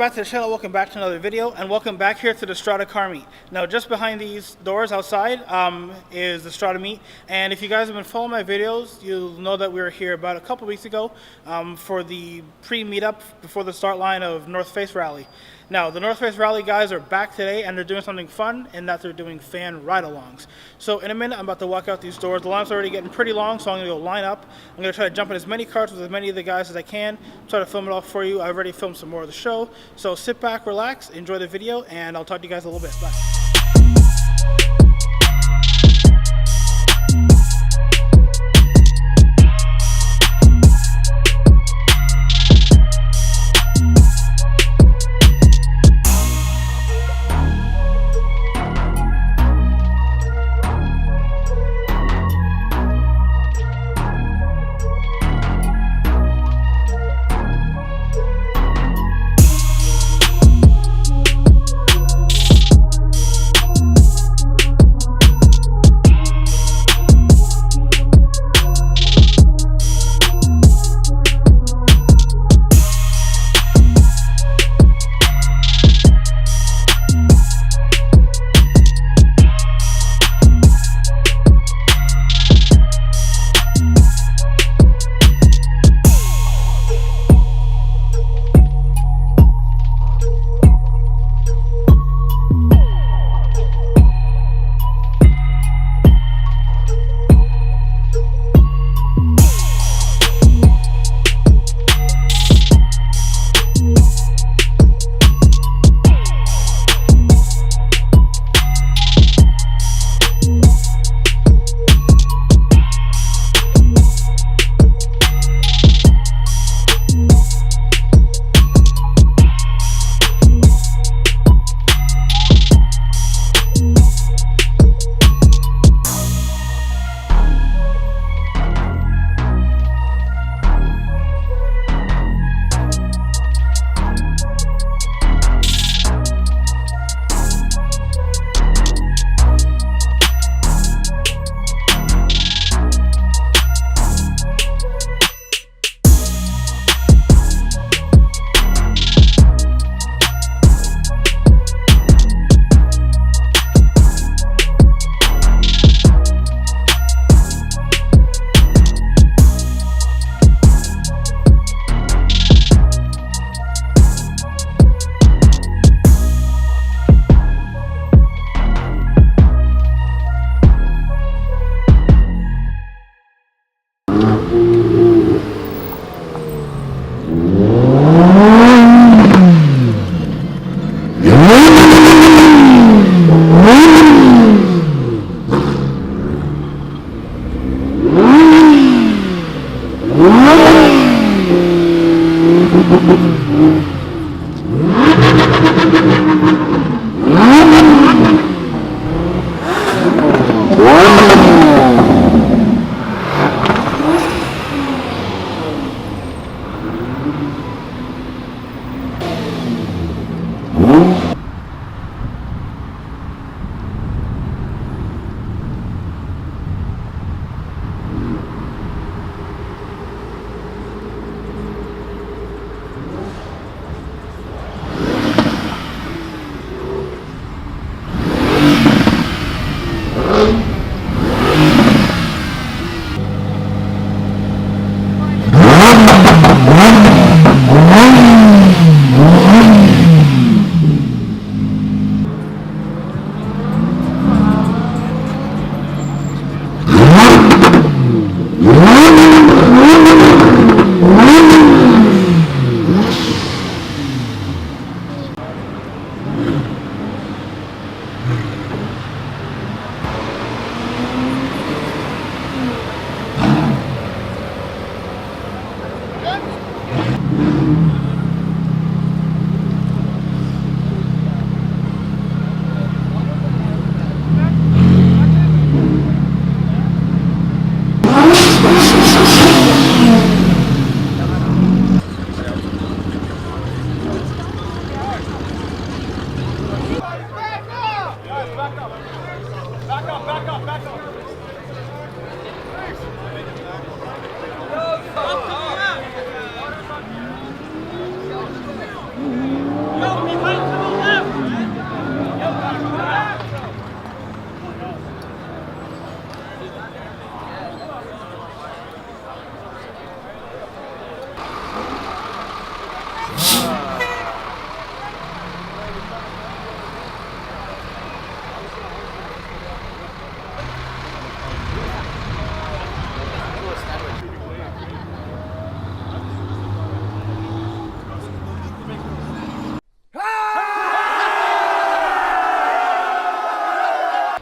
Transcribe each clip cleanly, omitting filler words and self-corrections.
back to the channel, welcome back to another video, and welcome back here to the Strada car meet. Now just behind these doors outside is the Strada meet, and if you guys have been following my videos, you'll know that we were here about a couple weeks ago for the pre-meetup before the start line of North Face Rally. Now, the North Face Rally guys are back today, and they're doing something fun in that they're doing fan ride-alongs. So in a minute, I'm about to walk out these doors. The line's already getting pretty long, so I'm going to go line up. I'm going to try to jump in as many cars with as many of the guys as I can, try to film it all for you. I've already filmed some more of the show. So sit back, relax, enjoy the video, and I'll talk to you guys a little bit. Bye.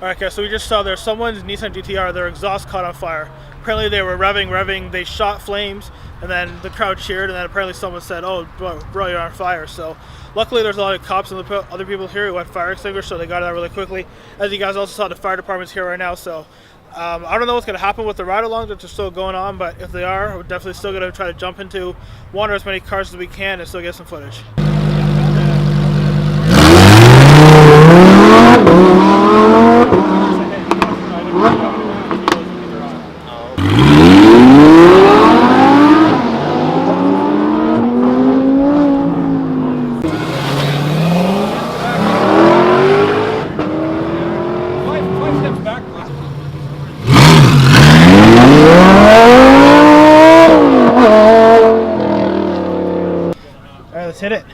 Alright guys, so we just saw there's someone's Nissan GTR, their exhaust caught on fire. Apparently they were revving, they shot flames, and then the crowd cheered, and then apparently someone said, "Oh bro, you're on fire." So luckily there's a lot of cops and other people here who had fire extinguishers, so they got it out really quickly. As you guys also saw, the fire department's here right now, so I don't know what's going to happen with the ride-alongs that are still going on, but if they are, we're definitely still going to try to jump into one or as many cars as we can and still get some footage. Alright, let's hit it.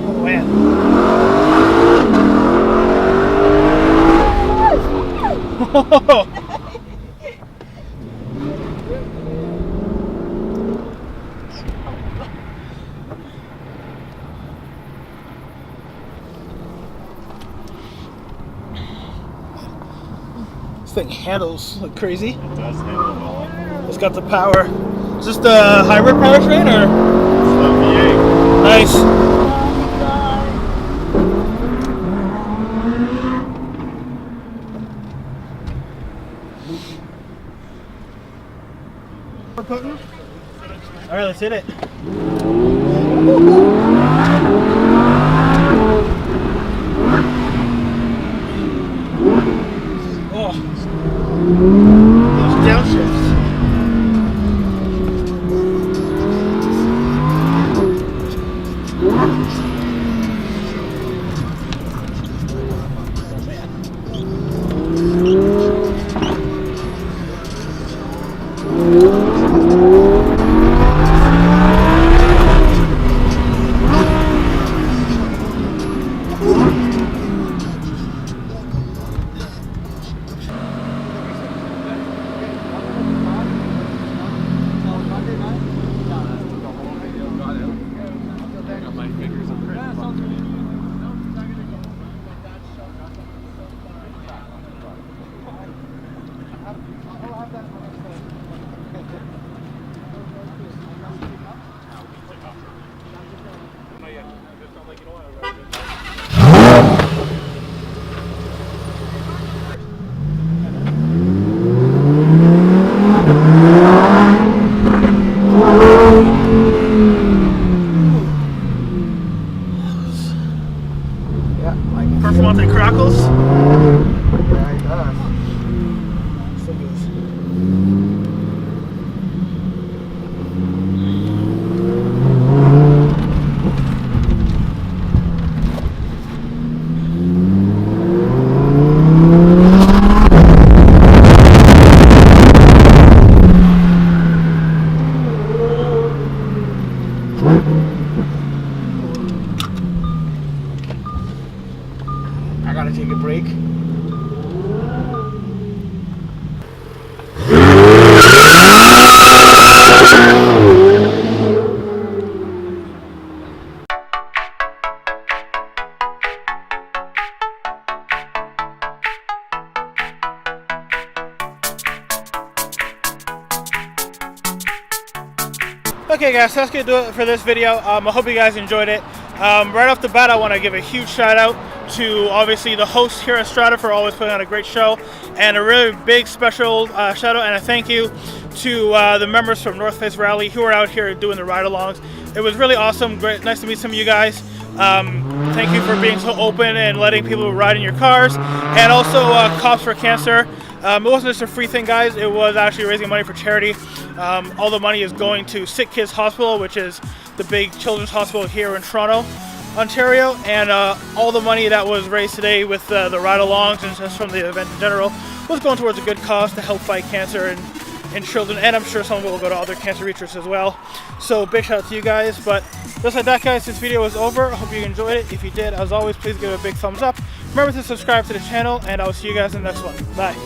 Oh man. This thing handles like crazy. It does handle well. It's got the power. Is this the hybrid powertrain or? It's the V8. Nice. All right, let's hit it. Oh, those downshifts. Performante crackles. Yeah, he does. So good. I gotta take a break. Okay guys, so that's gonna do it for this video. I hope you guys enjoyed it. Right off the bat, I want to give a huge shout out to obviously the hosts here at Strada for always putting on a great show, and a really big special shout out and a thank you to the members from North Face Rally who are out here doing the ride-alongs. It was really awesome, great, nice to meet some of you guys. Thank you for being so open and letting people ride in your cars, and also Cops for Cancer. It wasn't just a free thing, guys. It was actually raising money for charity. All the money is going to Sick Kids Hospital, which is the big children's hospital here in Toronto, Ontario. And all the money that was raised today with the ride-alongs and just from the event in general was going towards a good cause to help fight cancer in children. And I'm sure some of it will go to other cancer research as well. So big shout out to you guys. But just like that, guys, this video is over. I hope you enjoyed it. If you did, as always, please give it a big thumbs up. Remember to subscribe to the channel, and I'll see you guys in the next one. Bye.